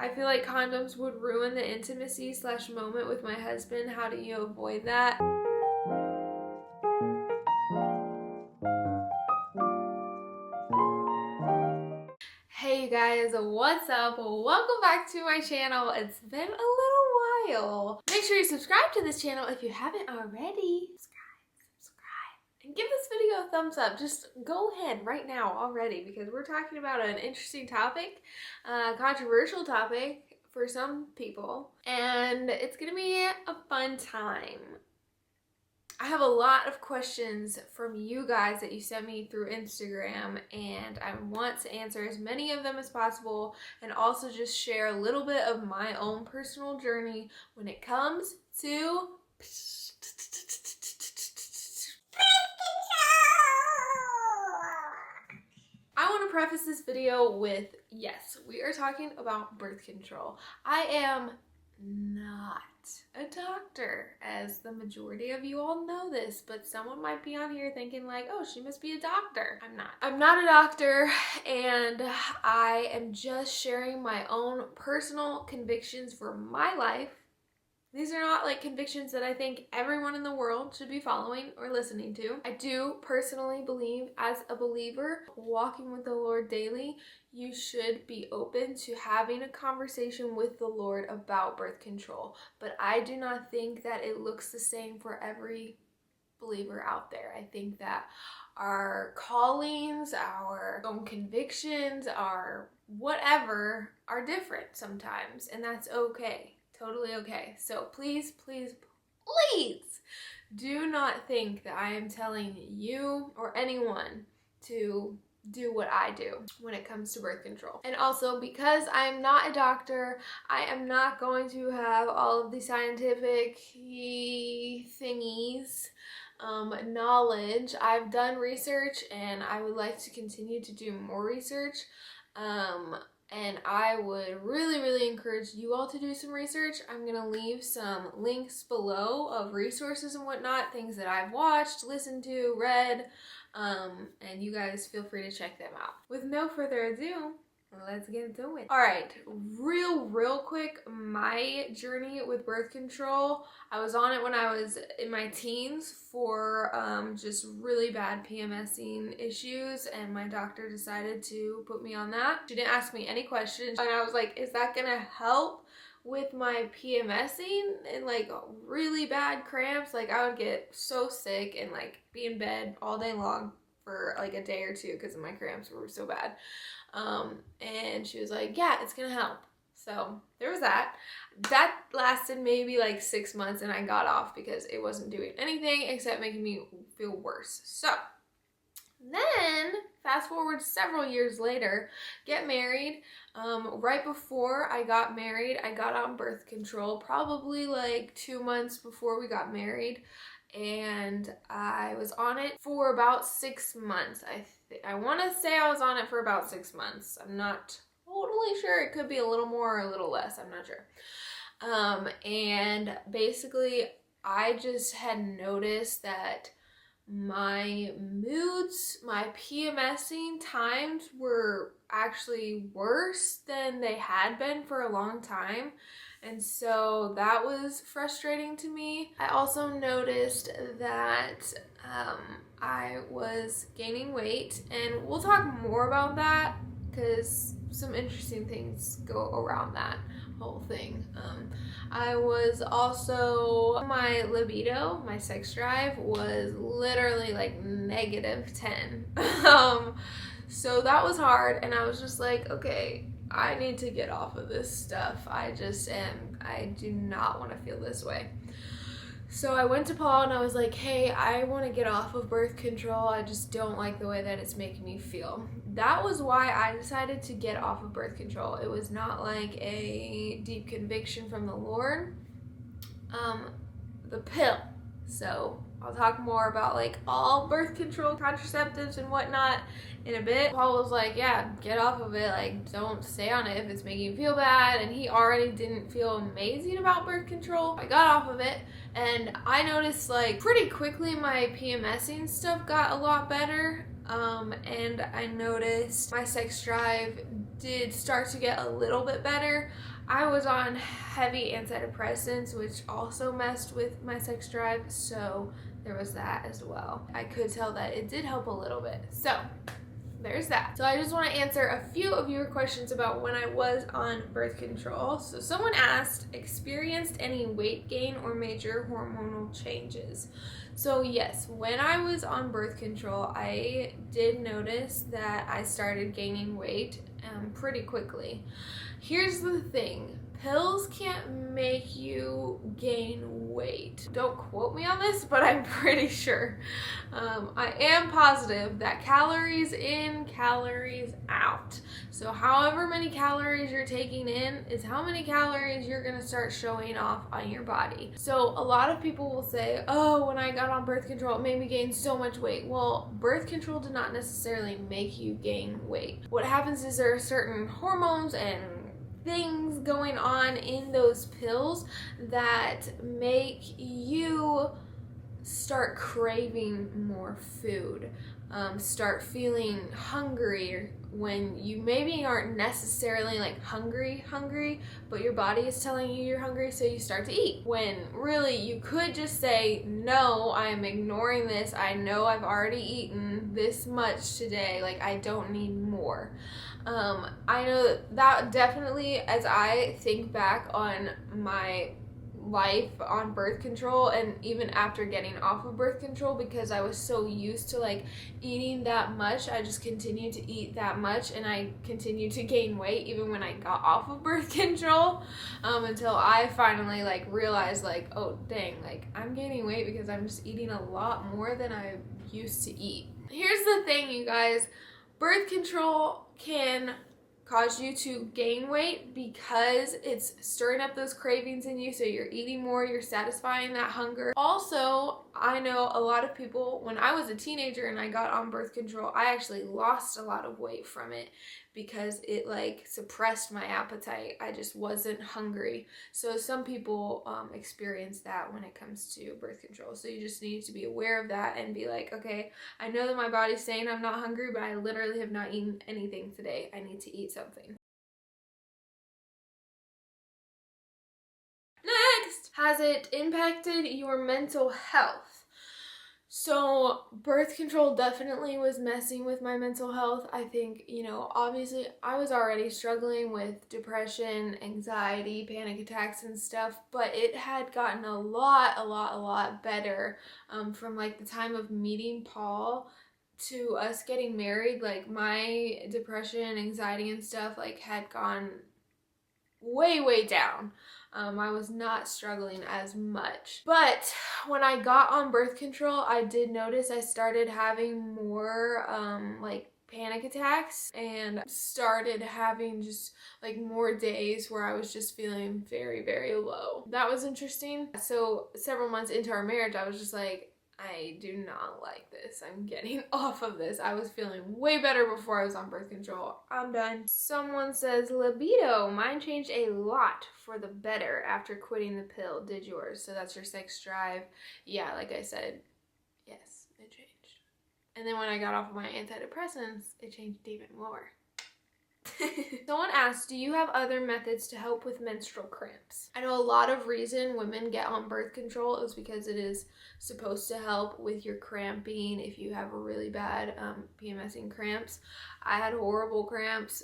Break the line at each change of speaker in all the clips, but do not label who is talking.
I feel like condoms would ruin the intimacy / moment with my husband. How do you avoid that? Hey you guys, what's up? Welcome back to my channel. It's been a little while. Make sure you subscribe to this channel if you haven't already. Subscribe. And give this video a thumbs up. Just go ahead right now already because we're talking about an interesting topic, controversial topic for some people, and it's gonna be a fun time. I have a lot of questions from you guys that you sent me through Instagram, and I want to answer as many of them as possible and also just share a little bit of my own personal journey when it comes to I want to preface this video with, yes, we are talking about birth control. I am not a doctor, as the majority of you all know this, but someone might be on here thinking like, oh, she must be a doctor. I'm not. I'm not a doctor, and I am just sharing my own personal convictions for my life. These are not like convictions that I think everyone in the world should be following or listening to. I do personally believe, as a believer walking with the Lord daily, you should be open to having a conversation with the Lord about birth control. But I do not think that it looks the same for every believer out there. I think that our callings, our own convictions, our whatever are different sometimes, and that's okay. Totally okay. So please, please, please do not think that I am telling you or anyone to do what I do when it comes to birth control. And also, because I'm not a doctor, I am not going to have all of the scientific thingies, knowledge. I've done research and I would like to continue to do more research. And I would really encourage you all to do some research. I'm gonna leave some links below of resources and whatnot, things that I've watched, listened to, read, and you guys feel free to check them out. With no further ado, let's get into it. All right, real quick, my journey with birth control. I was on it when I was in my teens for just really bad PMSing issues, and my doctor decided to put me on that. She didn't ask me any questions, and I was like, is that gonna help with my PMSing and like really bad cramps? Like I would get so sick and like be in bed all day long for like a day or two because my cramps were so bad. And she was like, yeah, it's gonna help. So there was that. That lasted maybe like 6 months, and I got off because it wasn't doing anything except making me feel worse. So then fast forward several years later, get married. Right before I got married, I got on birth control, probably like 2 months before we got married. And I was on it for about 6 months. I want to say I was on it for about 6 months. I'm not totally sure. It could be a little more or a little less. I'm not sure. And basically, I just had noticed that my moods, my PMSing times were actually worse than they had been for a long time. And so that was frustrating to me. I also noticed that I was gaining weight, and we'll talk more about that because some interesting things go around that whole thing. I was also, my libido, my sex drive was literally like -10. So that was hard, and I was just like, okay, I need to get off of this stuff. I do not want to feel this way. So I went to Paul and I was like, hey, I want to get off of birth control. I just don't like the way that it's making me feel. That was why I decided to get off of birth control. It was not like a deep conviction from the Lord. The pill. So I'll talk more about like all birth control, contraceptives and whatnot in a bit. Paul was like, yeah, get off of it. Like, don't stay on it if it's making you feel bad. And he already didn't feel amazing about birth control. I got off of it, and I noticed like pretty quickly my PMSing stuff got a lot better. And I noticed my sex drive did start to get a little bit better. I was on heavy antidepressants, which also messed with my sex drive, so there was that as well. I could tell that it did help a little bit. So there's that. So I just want to answer a few of your questions about when I was on birth control. So someone asked, experienced any weight gain or major hormonal changes? So yes, when I was on birth control, I did notice that I started gaining weight pretty quickly. Here's the thing. Pills can't make you gain weight. Don't quote me on this, but I'm pretty sure. I am positive that calories in, calories out. So however many calories you're taking in is how many calories you're gonna start showing off on your body. So a lot of people will say, oh, when I got on birth control, it made me gain so much weight. Well, birth control did not necessarily make you gain weight. What happens is there are certain hormones and things going on in those pills that make you start craving more food, start feeling hungry when you maybe aren't necessarily like hungry, but your body is telling you you're hungry, so you start to eat. When really you could just say, no, I'm ignoring this. I know I've already eaten this much today. Like, I don't need more. I know that definitely, as I think back on my life on birth control and even after getting off of birth control, because I was so used to like eating that much, I just continued to eat that much and I continued to gain weight even when I got off of birth control, until I finally like realized like, oh dang, like I'm gaining weight because I'm just eating a lot more than I used to eat. Here's the thing, you guys. Birth control can cause you to gain weight because it's stirring up those cravings in you, so you're eating more, you're satisfying that hunger. Also, I know a lot of people, when I was a teenager and I got on birth control, I actually lost a lot of weight from it because it like suppressed my appetite. I just wasn't hungry. So some people experience that when it comes to birth control. So you just need to be aware of that and be like, okay, I know that my body's saying I'm not hungry, but I literally have not eaten anything today. I need to eat something. Next, has it impacted your mental health? So birth control definitely was messing with my mental health. I think, you know, obviously I was already struggling with depression, anxiety, panic attacks and stuff, but it had gotten a lot better from like the time of meeting Paul to us getting married. Like my depression, anxiety and stuff like had gone way down. I was not struggling as much. But when I got on birth control, I did notice I started having more like panic attacks and started having just like more days where I was just feeling very low. That was interesting. So several months into our marriage, I was just like, I do not like this. I'm getting off of this. I was feeling way better before I was on birth control. I'm done. Someone says, libido. Mine changed a lot for the better after quitting the pill. Did yours? So that's your sex drive. Yeah, like I said, yes, it changed. And then when I got off of my antidepressants, it changed even more. Someone asked, do you have other methods to help with menstrual cramps? I know a lot of reason women get on birth control is because it is supposed to help with your cramping if you have a really bad PMSing cramps. I had horrible cramps,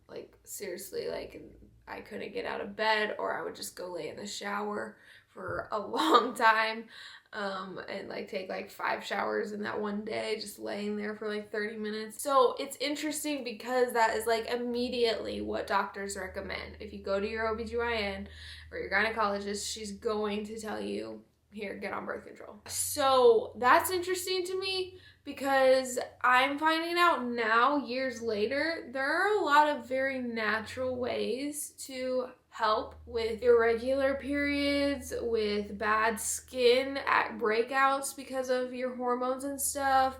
like seriously, like I couldn't get out of bed, or I would just go lay in the shower for a long time, and like take like 5 showers in that one day, just laying there for like 30 minutes. So it's interesting because that is like immediately what doctors recommend. If you go to your OBGYN or your gynecologist, she's going to tell you, here, get on birth control. So that's interesting to me because I'm finding out now, years later, there are a lot of very natural ways to help with irregular periods, with bad skin at breakouts because of your hormones and stuff,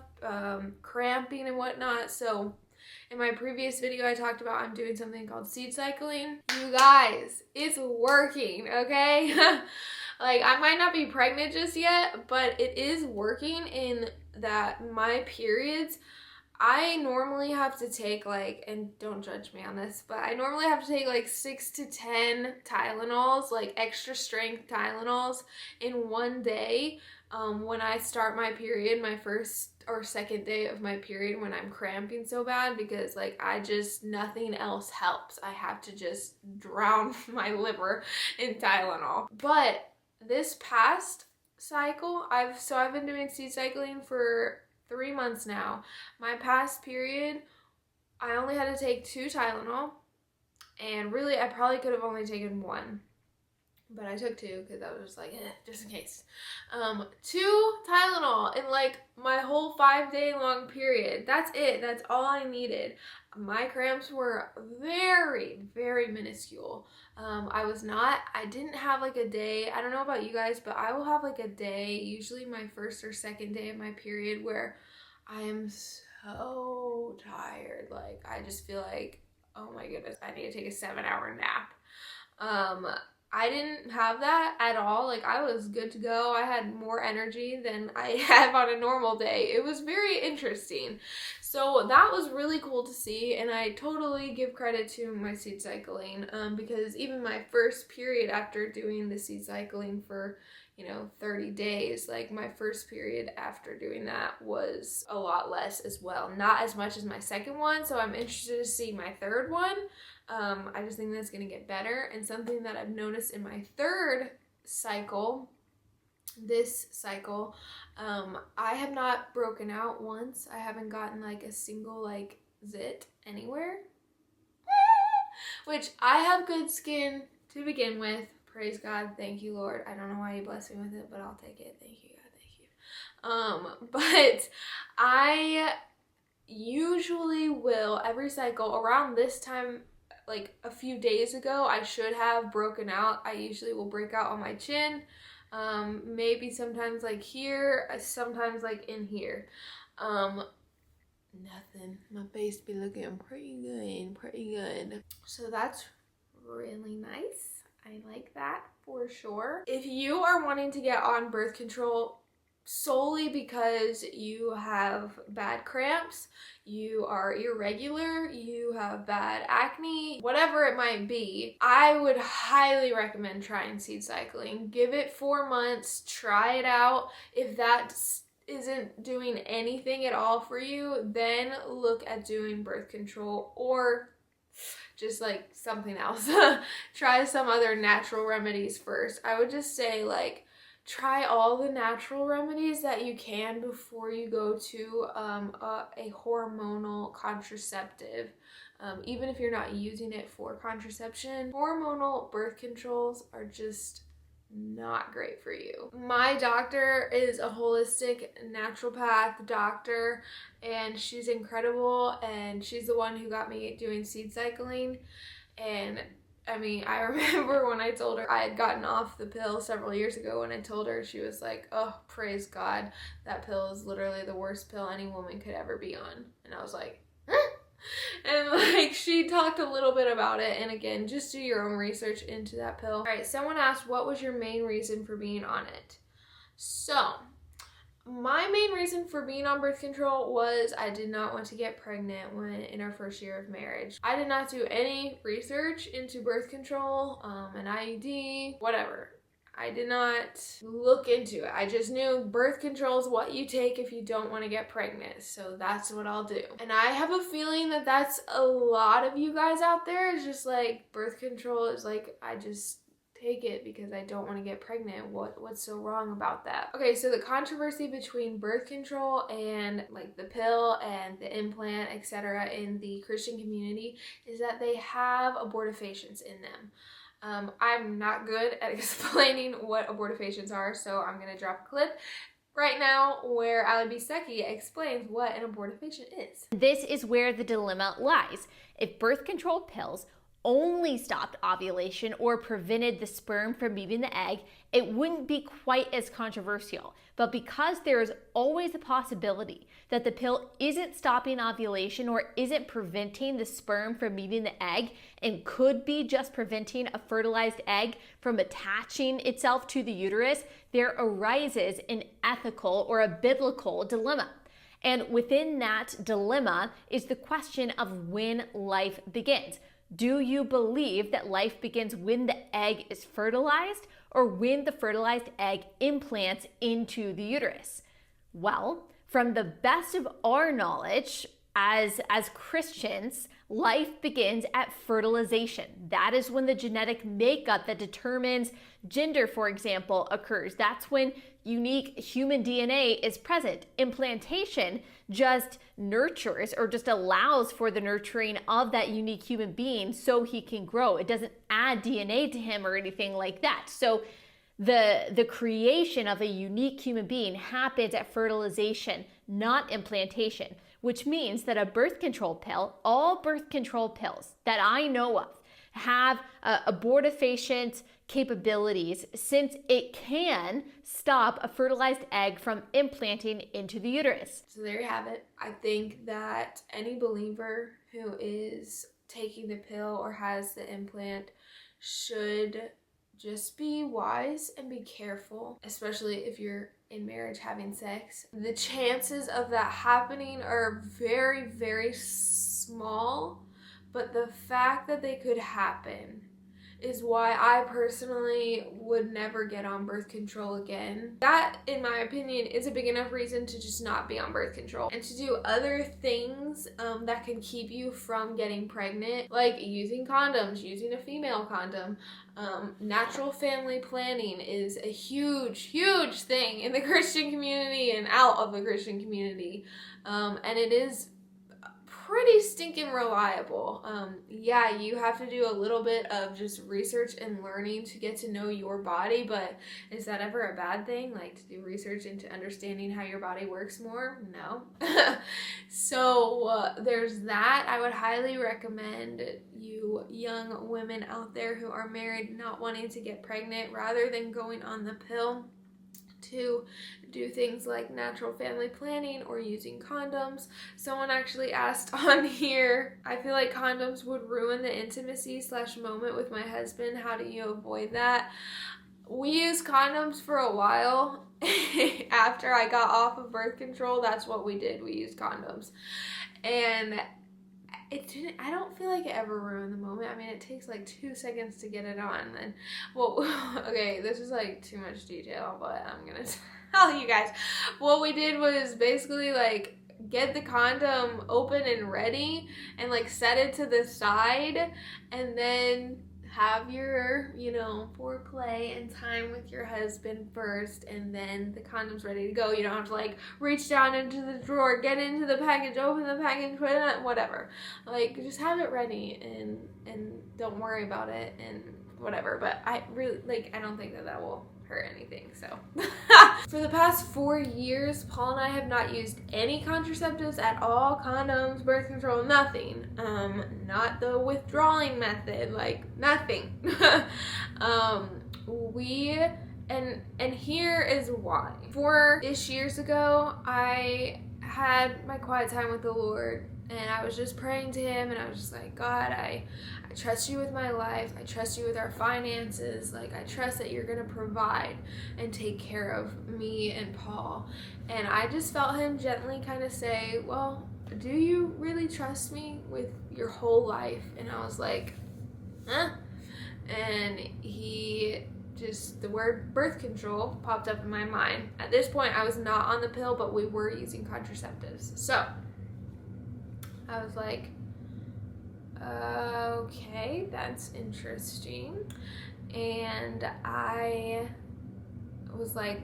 cramping and whatnot. So in my previous video, I talked about I'm doing something called seed cycling. You guys, it's working, okay? Like, I might not be pregnant just yet, but it is working in that my periods, I normally have to take like, and don't judge me on this, but I normally have to take like 6 to 10 Tylenols, like extra strength Tylenols in one day when I start my period, my first or second day of my period when I'm cramping so bad, because like nothing else helps. I have to just drown my liver in Tylenol. But this past cycle, I've been doing seed cycling for 3 months now. My past period, I only had to take 2 Tylenol, and really I probably could have only taken 1, but I took 2 because I was just like, just in case. 2 Tylenol in like my whole 5-day long period. That's it. That's all I needed. My cramps were very, very minuscule. I didn't have like a day, I don't know about you guys, but I will have like a day, usually my first or second day of my period, where I am so tired. Like, I just feel like, oh my goodness, I need to take a 7-hour nap. I didn't have that at all. Like, I was good to go. I had more energy than I have on a normal day. It was very interesting. So that was really cool to see, and I totally give credit to my seed cycling, because even my first period after doing the seed cycling for 30 days, like my first period after doing that was a lot less as well. Not as much as my second one, so I'm interested to see my third one. I just think that's going to get better. And something that I've noticed in my third cycle, this cycle, I have not broken out once. I haven't gotten like a single like zit anywhere, which I have good skin to begin with. Praise God. Thank you, Lord. I don't know why you blessed me with it, but I'll take it. Thank you, God. Thank you. But I usually will every cycle around this time. Like a few days ago, I should have broken out. I usually will break out on my chin, maybe sometimes like here, sometimes like in here. Nothing. My face be looking pretty good. So that's really nice. I like that for sure. If you are wanting to get on birth control solely because you have bad cramps, you are irregular, you have bad acne, whatever it might be, I would highly recommend trying seed cycling. Give it 4 months, try it out. If that isn't doing anything at all for you, then look at doing birth control or just like something else. Try some other natural remedies first. I would just say like try all the natural remedies that you can before you go to a hormonal contraceptive. Even if you're not using it for contraception, hormonal birth controls are just not great for you. My doctor is a holistic naturopath doctor, and she's incredible, and she's the one who got me doing seed cycling. And I mean, I remember when I told her I had gotten off the pill several years ago, when I told her, she was like, oh, praise God, that pill is literally the worst pill any woman could ever be on. And I was like, huh? And like, she talked a little bit about it, and again, just do your own research into that pill. All right, someone asked, what was your main reason for being on it? So my main reason for being on birth control was I did not want to get pregnant when in our first year of marriage. I did not do any research into birth control, an IUD, whatever. I did not look into it. I just knew birth control is what you take if you don't want to get pregnant. So that's what I'll do. And I have a feeling that that's a lot of you guys out there. Is just like birth control is like, I just take it because I don't want to get pregnant. What's so wrong about that? Okay, so the controversy between birth control and like the pill and the implant, etc. in the Christian community is that they have abortifacients in them. I'm not good at explaining what abortifacients are, so I'm going to drop a clip right now where Allie B Stuckey explains what an abortifacient is.
This is where the dilemma lies. If birth control pills only stopped ovulation or prevented the sperm from leaving the egg, it wouldn't be quite as controversial. But because there is always a possibility that the pill isn't stopping ovulation or isn't preventing the sperm from leaving the egg and could be just preventing a fertilized egg from attaching itself to the uterus, there arises an ethical or a biblical dilemma. And within that dilemma is the question of when life begins. Do you believe that life begins when the egg is fertilized or when the fertilized egg implants into the uterus? Well, from the best of our knowledge as Christians, life begins at fertilization. That is when the genetic makeup that determines gender, for example, occurs. That's when unique human DNA is present. Implantation just nurtures or just allows for the nurturing of that unique human being so he can grow. It doesn't add DNA to him or anything like that. So the creation of a unique human being happens at fertilization, not implantation, which means that a birth control pill, all birth control pills that I know of, have abortifacient capabilities since it can stop a fertilized egg from implanting into the uterus.
So there you have it. I think that any believer who is taking the pill or has the implant should just be wise and be careful, especially if you're in marriage having sex. The chances of that happening are very, very small, but the fact that they could happen is why I personally would never get on birth control again. That, in my opinion, is a big enough reason to just not be on birth control and to do other things that can keep you from getting pregnant, like using condoms, using a female condom. Natural family planning is a huge, huge thing in the Christian community and out of the Christian community. And it is pretty stinking reliable. Yeah, you have to do a little bit of just research and learning to get to know your body, but is that ever a bad thing? Like, to do research into understanding how your body works more? No. So there's that. I would highly recommend you young women out there who are married not wanting to get pregnant, rather than going on the pill, to do things like natural family planning or using condoms. Someone actually asked on here, I feel like condoms would ruin the intimacy / moment with my husband. How do you avoid that? We used condoms for a while. After I got off of birth control, that's what we did. We used condoms. And I don't feel like it ever ruined the moment. I mean, it takes like 2 seconds to get it on. And well, okay, this is like too much detail, but I'm gonna tell you guys. What we did was basically like get the condom open and ready and like set it to the side, and then have your, foreplay and time with your husband first, and then the condom's ready to go. You don't have to like reach down into the drawer, get into the package, open the package, put it on, whatever. Like, just have it ready and don't worry about it and whatever. But I really, I don't think that will hurt anything, so. For the past 4 years, Paul and I have not used any contraceptives at all, condoms, birth control, nothing. Not the withdrawing method, nothing. And here is why. 4-ish years ago, I had my quiet time with the Lord, and I was just praying to him, and I was just like, God, I trust you with my life. I trust you with our finances. I trust that you're going to provide and take care of me and Paul. And I just felt him gently kind of say, well, do you really trust me with your whole life? And I was like, huh? And the word birth control popped up in my mind. At this point, I was not on the pill, but we were using contraceptives. So I was like, okay, that's interesting. And I was like,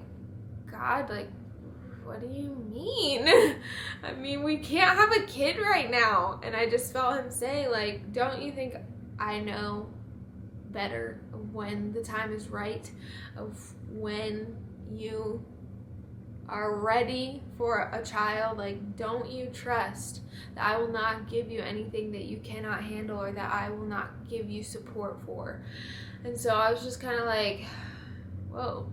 God, what do you mean? I mean, we can't have a kid right now. And I just felt him say, don't you think I know better when the time is right, of when you are ready for a child? Don't you trust that I will not give you anything that you cannot handle, or that I will not give you support for? And so I was just kind of like, whoa,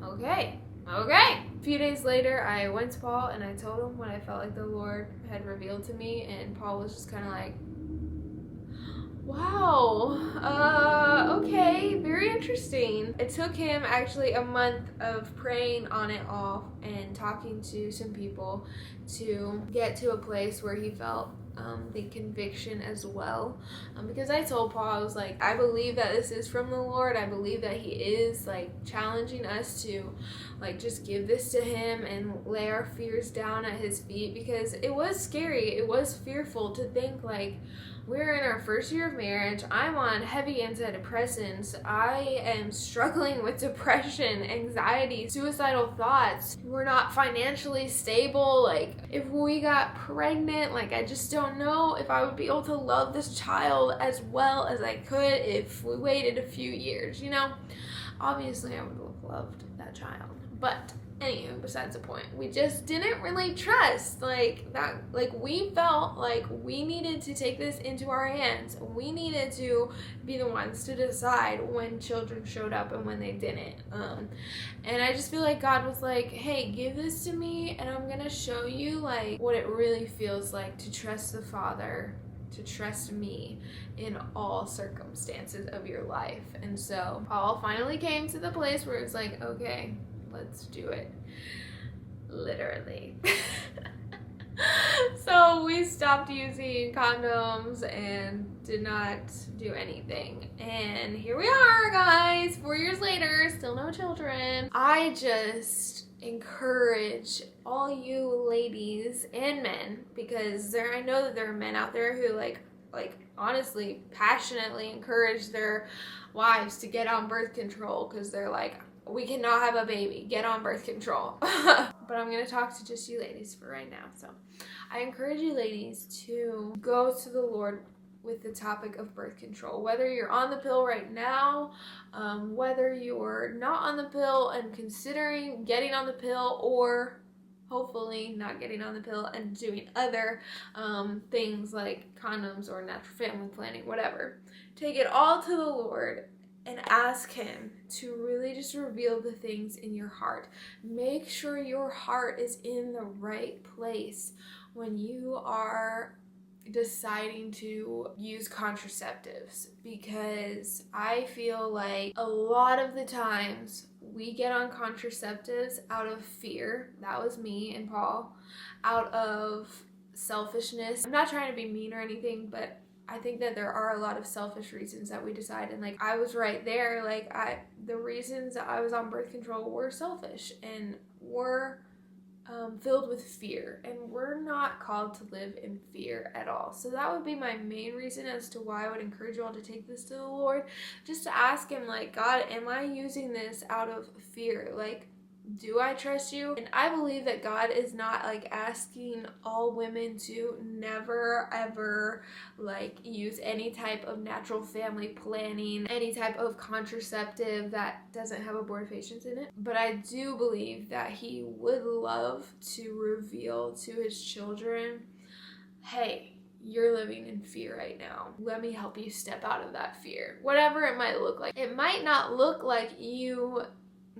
okay. A few days later, I went to Paul and I told him what I felt like the Lord had revealed to me, and Paul was just kind of like, wow, okay, very interesting. interesting. It took him actually a month of praying on it all and talking to some people to get to a place where he felt the conviction as well, because I told Paul, I was like, I believe that this is from the Lord. I believe that he is like challenging us to like just give this to him and lay our fears down at his feet, because it was scary. It was fearful to think like, we're in our first year of marriage. I'm on heavy antidepressants. I am struggling with depression, anxiety, suicidal thoughts. We're not financially stable. Like, if we got pregnant, like, I just don't know if I would be able to love this child as well as I could if we waited a few years, you know? Obviously, I would have loved that child. But anywho, besides the point, we just didn't really trust like that. Like, we felt like we needed to take this into our hands. We needed to be the ones to decide when children showed up and when they didn't. And I just feel like God was like, hey, give this to me and I'm gonna show you like what it really feels like to trust the Father, to trust me in all circumstances of your life. And so Paul finally came to the place where it's like, okay, let's do it. Literally. So we stopped using condoms and did not do anything. And here we are, guys, 4 years later, still no children. I just encourage all you ladies and men, because I know that there are men out there who like honestly passionately encourage their wives to get on birth control because they're like, we cannot have a baby, get on birth control. But I'm gonna talk to just you ladies for right now. So I encourage you ladies to go to the Lord with the topic of birth control. Whether you're on the pill right now, whether you're not on the pill and considering getting on the pill, or hopefully not getting on the pill and doing other things like condoms or natural family planning, whatever. Take it all to the Lord and ask him to really just reveal the things in your heart. Make sure your heart is in the right place when you are deciding to use contraceptives, because I feel like a lot of the times we get on contraceptives out of fear. That was me and Paul. Out of selfishness. I'm not trying to be mean or anything, but I think that there are a lot of selfish reasons that we decide, and like I was right there. Like the reasons that I was on birth control were selfish and were filled with fear, and we're not called to live in fear at all. So that would be my main reason as to why I would encourage you all to take this to the Lord, just to ask him like, God, am I using this out of fear? Like, do I trust you? And I believe that God is not like asking all women to never ever like use any type of natural family planning, any type of contraceptive that doesn't have abortifacients in it. But I do believe that he would love to reveal to his children, hey, you're living in fear right now. Let me help you step out of that fear. Whatever it might look like. It might not look like you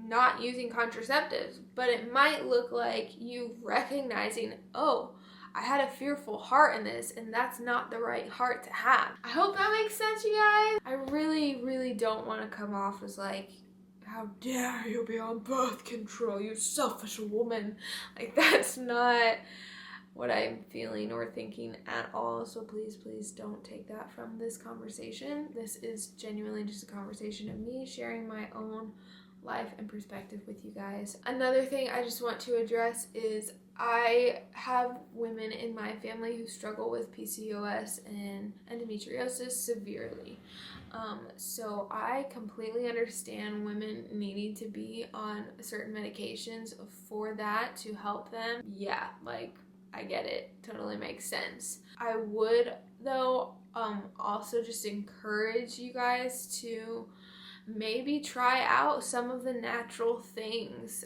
not using contraceptives, but it might look like you recognizing, oh, I had a fearful heart in this, and that's not the right heart to have. I hope that makes sense, you guys. I really don't want to come off as like, how dare you be on birth control, you selfish woman. Like, that's not what I'm feeling or thinking at all. So please don't take that from this conversation. This is genuinely just a conversation of me sharing my own life and perspective with you guys. Another thing I just want to address is I have women in my family who struggle with PCOS and endometriosis severely. So I completely understand women needing to be on certain medications for that to help them. Yeah, like, I get it. Totally makes sense. I would, though, also just encourage you guys to maybe try out some of the natural things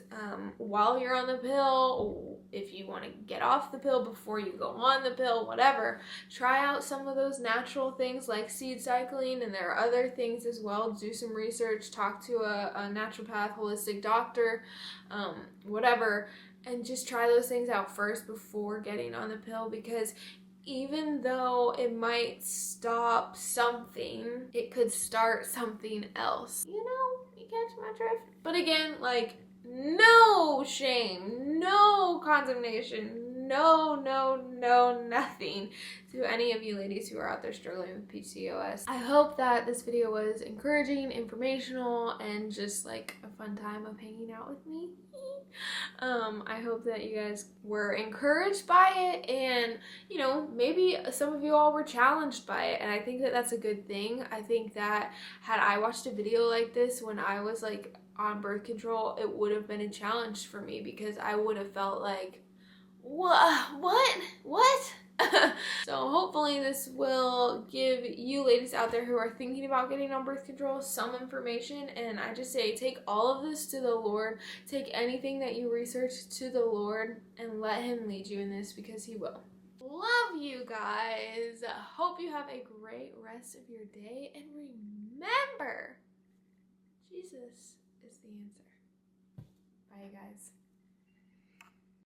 while you're on the pill. If you want to get off the pill before you go on the pill, whatever, try out some of those natural things like seed cycling, and there are other things as well. Do some research, talk to a naturopath, holistic doctor, whatever, and just try those things out first before getting on the pill, because even though it might stop something, it could start something else. You catch my drift? But again, like, no shame, no condemnation, no nothing to any of you ladies who are out there struggling with PCOS. I hope that this video was encouraging, informational, and just like a fun time of hanging out with me. I hope that you guys were encouraged by it, and you know, maybe some of you all were challenged by it, and I think that that's a good thing. I think that had I watched a video like this when I was like on birth control, it would have been a challenge for me, because I would have felt like, what? So hopefully this will give you ladies out there who are thinking about getting on birth control some information. And I just say, take all of this to the Lord. Take anything that you research to the Lord and let him lead you in this, because he will. Love you guys. Hope you have a great rest of your day, and remember, Jesus is the answer. Bye, guys.